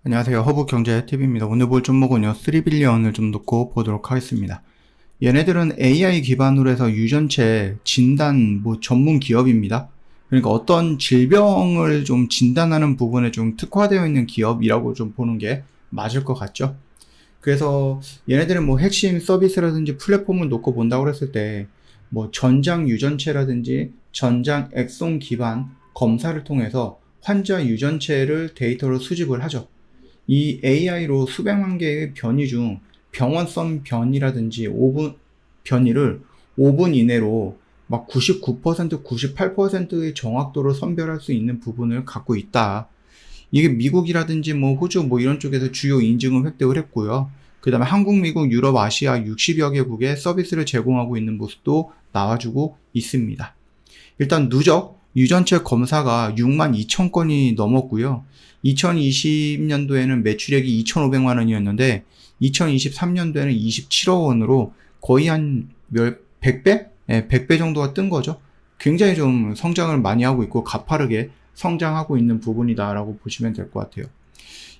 안녕하세요. 허브경제TV입니다. 오늘 볼 종목은요, 3빌리언을 좀 놓고 보도록 하겠습니다. 얘네들은 AI 기반으로 해서 유전체 진단 전문 기업입니다. 그러니까 어떤 질병을 좀 진단하는 부분에 좀 특화되어 있는 기업이라고 좀 보는 게 맞을 것 같죠. 그래서 얘네들은 핵심 서비스라든지 플랫폼을 놓고 본다고 했을 때 전장 유전체라든지 전장 엑송 기반 검사를 통해서 환자 유전체를 데이터로 수집을 하죠. 이 AI로 수백만 개의 변이 중 병원성 변이라든지 변이를 5분 이내로 99%, 98%의 정확도로 선별할 수 있는 부분을 갖고 있다. 이게 미국이라든지 호주 이런 쪽에서 주요 인증을 획득을 했고요. 그 다음에 한국, 미국, 유럽, 아시아 60여 개국에 서비스를 제공하고 있는 모습도 나와주고 있습니다. 일단 누적 유전체 검사가 6만 2천 건이 넘었고요. 2020년도에는 매출액이 2,500만 원이었는데 2023년도에는 27억 원으로 거의 한 100배? 네, 100배 정도가 뜬 거죠. 굉장히 좀 성장을 많이 하고 있고 가파르게 성장하고 있는 부분이다라고 보시면 될 것 같아요.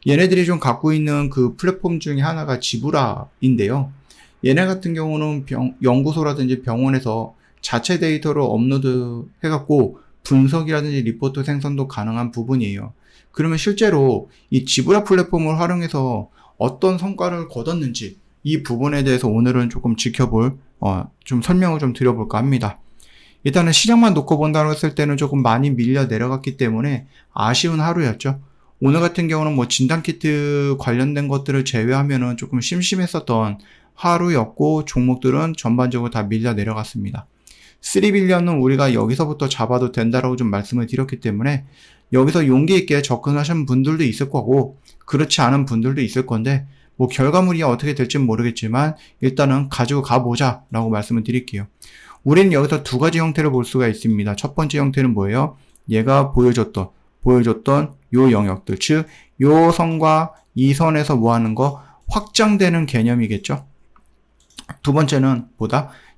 얘네들이 좀 갖고 있는 그 플랫폼 중에 하나가 지브라인데요. 얘네 같은 경우는 연구소라든지 병원에서 자체 데이터를 업로드 해갖고 분석이라든지 리포트 생성도 가능한 부분이에요. 그러면 실제로 이 지브라 플랫폼을 활용해서 어떤 성과를 거뒀는지 이 부분에 대해서 오늘은 조금 좀 설명을 좀 드려볼까 합니다. 일단은 시장만 놓고 본다고 했을 때는 조금 많이 밀려 내려갔기 때문에 아쉬운 하루였죠. 오늘 같은 경우는 진단키트 관련된 것들을 제외하면은 조금 심심했었던 하루였고 종목들은 전반적으로 다 밀려 내려갔습니다. 3빌리언은 우리가 여기서부터 잡아도 된다라고 좀 말씀을 드렸기 때문에 여기서 용기 있게 접근하신 분들도 있을 거고 그렇지 않은 분들도 있을 건데 결과물이 어떻게 될지는 모르겠지만 일단은 가지고 가보자 라고 말씀을 드릴게요. 우리는 여기서 두 가지 형태를 볼 수가 있습니다. 첫 번째 형태는 뭐예요? 얘가 보여줬던 요 영역들, 즉 요 선과 이 선에서 하는 거 확장되는 개념이겠죠. 두 번째는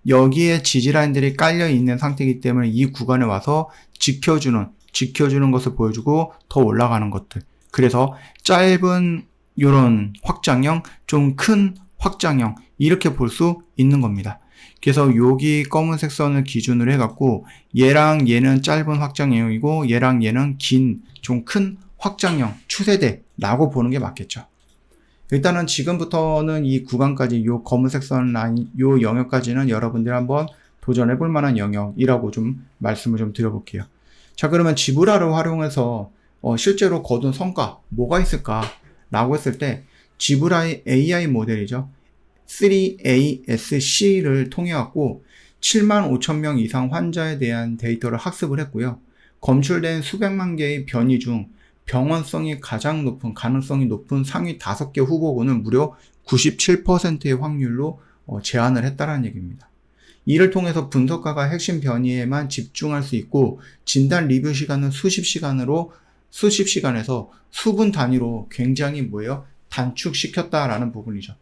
여기에 지지라인들이 깔려 있는 상태이기 때문에 이 구간에 와서 지켜주는 것을 보여주고 더 올라가는 것들. 그래서 짧은 요런 확장형, 좀 큰 확장형 이렇게 볼 수 있는 겁니다. 그래서 여기 검은색 선을 기준으로 해갖고 얘랑 얘는 짧은 확장형이고 얘랑 얘는 긴 좀 큰 확장형 추세대라고 보는 게 맞겠죠. 일단은 지금부터는 이 구간까지 요 검은색 선 라인 요 영역까지는 여러분들 한번 도전해 볼 만한 영역이라고 좀 말씀을 좀 드려볼게요. 자, 그러면 지브라를 활용해서 실제로 거둔 성과 뭐가 있을까 라고 했을 때 지브라의 AI 모델이죠. 3ASC를 통해 갖고 7만 5천 명 이상 환자에 대한 데이터를 학습을 했고요. 검출된 수백만 개의 변이 중 병원성이 가장 높은, 가능성이 높은 상위 5개 후보군은 무려 97%의 확률로 제안을 했다는 얘기입니다. 이를 통해서 분석가가 핵심 변이에만 집중할 수 있고 진단 리뷰 시간은 수십 시간에서 수분 단위로 굉장히 단축시켰다라는 부분이죠.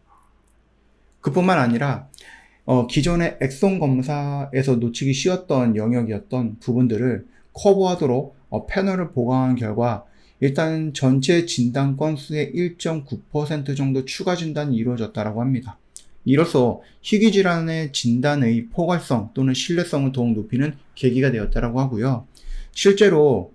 그뿐만 아니라 기존의 엑송 검사에서 놓치기 쉬웠던 영역이었던 부분들을 커버하도록 패널을 보강한 결과 일단 전체 진단 건수의 1.9% 정도 추가 진단이 이루어졌다고 합니다. 이로써 희귀질환의 진단의 포괄성 또는 신뢰성을 더욱 높이는 계기가 되었다고 하고요. 실제로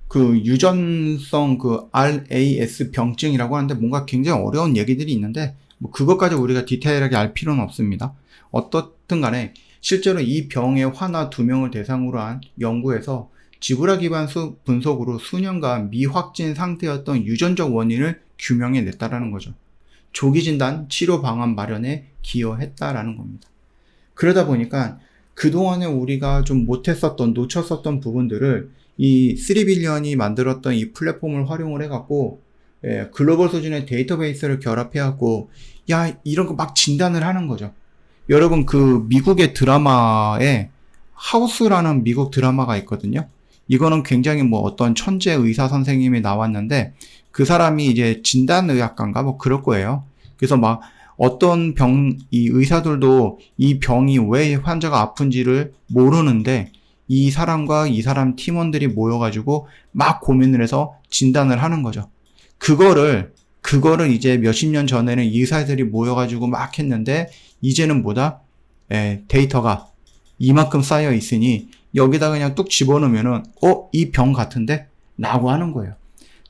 그 유전성 RAS 병증이라고 하는데 뭔가 굉장히 어려운 얘기들이 있는데 그것까지 우리가 디테일하게 알 필요는 없습니다. 어떻든 간에 실제로 이 병의 환아 2명을 대상으로 한 연구에서 지브라 기반 분석으로 수년간 미확진 상태였던 유전적 원인을 규명해 냈다라는 거죠. 조기 진단, 치료 방안 마련에 기여했다라는 겁니다. 그러다 보니까 그동안에 우리가 좀 놓쳤었던 부분들을 이 3빌리언이 만들었던 이 플랫폼을 활용을 해갖고 글로벌 수준의 데이터베이스를 결합해갖고 이런 거 막 진단을 하는 거죠. 여러분 미국의 드라마에 하우스라는 미국 드라마가 있거든요. 이거는 굉장히 어떤 천재 의사 선생님이 나왔는데 그 사람이 이제 진단의학과인가 그럴 거예요. 그래서 어떤 이 의사들도 이 병이 왜 환자가 아픈지를 모르는데 이 사람과 이 사람 팀원들이 모여가지고 막 고민을 해서 진단을 하는 거죠. 그거를 이제 몇십 년 전에는 이 의사들이 모여가지고 막 했는데, 이제는 뭐다? 데이터가 이만큼 쌓여 있으니 여기다 그냥 뚝 집어넣으면은 이 병 같은데? 라고 하는 거예요.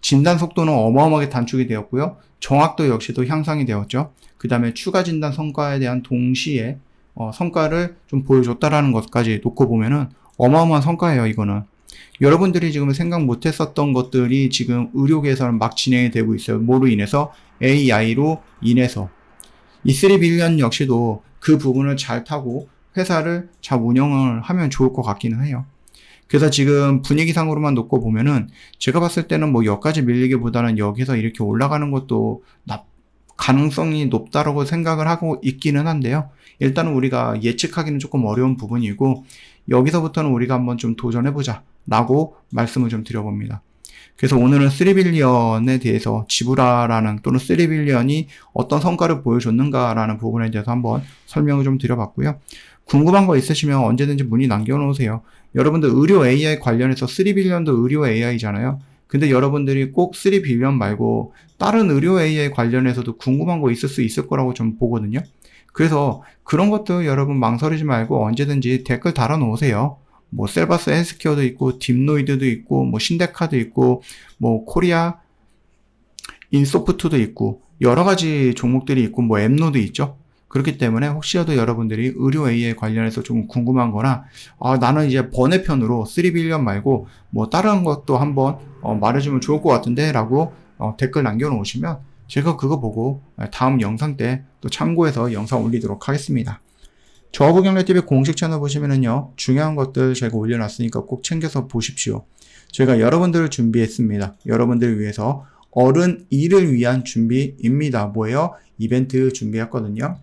진단 속도는 어마어마하게 단축이 되었고요. 정확도 역시도 향상이 되었죠. 그 다음에 추가 진단 성과에 대한 동시에 성과를 좀 보여줬다라는 것까지 놓고 보면은 어마어마한 성과예요, 이거는. 여러분들이 지금 생각 못했었던 것들이 지금 의료계에서는 막 진행이 되고 있어요. 뭐로 인해서? AI로 인해서. 이 3빌리언 역시도 그 부분을 잘 타고 회사를 잘 운영을 하면 좋을 것 같기는 해요. 그래서 지금 분위기상으로만 놓고 보면은 제가 봤을 때는 뭐 여기까지 밀리기보다는 여기서 이렇게 올라가는 것도 가능성이 높다라고 생각을 하고 있기는 한데요. 일단은 우리가 예측하기는 조금 어려운 부분이고, 여기서부터는 우리가 한번 좀 도전해보자 라고 말씀을 좀 드려봅니다. 그래서 오늘은 3빌리언에 대해서 지브라라는 또는 3빌리언이 어떤 성과를 보여줬는가라는 부분에 대해서 한번 설명을 좀 드려봤고요. 궁금한 거 있으시면 언제든지 문의 남겨놓으세요. 여러분들 의료 AI 관련해서 3빌리언도 의료 AI잖아요. 근데 여러분들이 꼭 3빌리언 말고 다른 의료 AI 관련해서도 궁금한 거 있을 수 있을 거라고 좀 보거든요. 그래서 그런 것도 여러분 망설이지 말고 언제든지 댓글 달아놓으세요. 뭐 셀바스 헬스케어도 있고 딥노이드도 있고 뭐 신데카도 있고 뭐 코리아 인소프트도 있고 여러 가지 종목들이 있고 뭐 엠노도 있죠. 그렇기 때문에 혹시라도 여러분들이 의료 AI 관련해서 좀 궁금한 거나 나는 이제 번외편으로 3빌리언 말고 뭐 다른 것도 한번 말해주면 좋을 것 같은데 라고 댓글 남겨놓으시면 제가 그거 보고 다음 영상 때 또 참고해서 영상 올리도록 하겠습니다. 저부경례TV 공식 채널 보시면은요, 중요한 것들 제가 올려놨으니까 꼭 챙겨서 보십시오. 저희가 여러분들을 준비했습니다. 여러분들을 위해서 어른 2를 위한 준비입니다. 뭐예요? 이벤트 준비했거든요.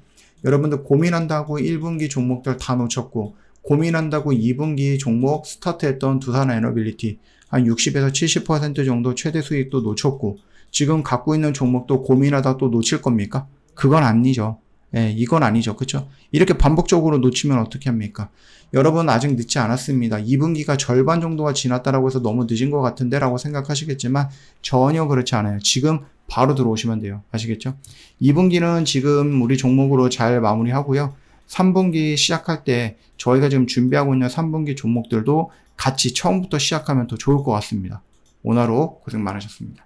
여러분들 고민한다고 1분기 종목들 다 놓쳤고, 고민한다고 2분기 종목 스타트했던 두산에너빌리티 한 60에서 70% 정도 최대 수익도 놓쳤고, 지금 갖고 있는 종목도 고민하다 또 놓칠 겁니까? 그건 아니죠. 이건 아니죠. 그쵸? 이렇게 반복적으로 놓치면 어떻게 합니까? 여러분 아직 늦지 않았습니다. 2분기가 절반 정도가 지났다라고 해서 너무 늦은 것 같은데 라고 생각하시겠지만 전혀 그렇지 않아요. 지금 바로 들어오시면 돼요. 아시겠죠? 2분기는 지금 우리 종목으로 잘 마무리하고요. 3분기 시작할 때 저희가 지금 준비하고 있는 3분기 종목들도 같이 처음부터 시작하면 더 좋을 것 같습니다. 오늘 하루 고생 많으셨습니다.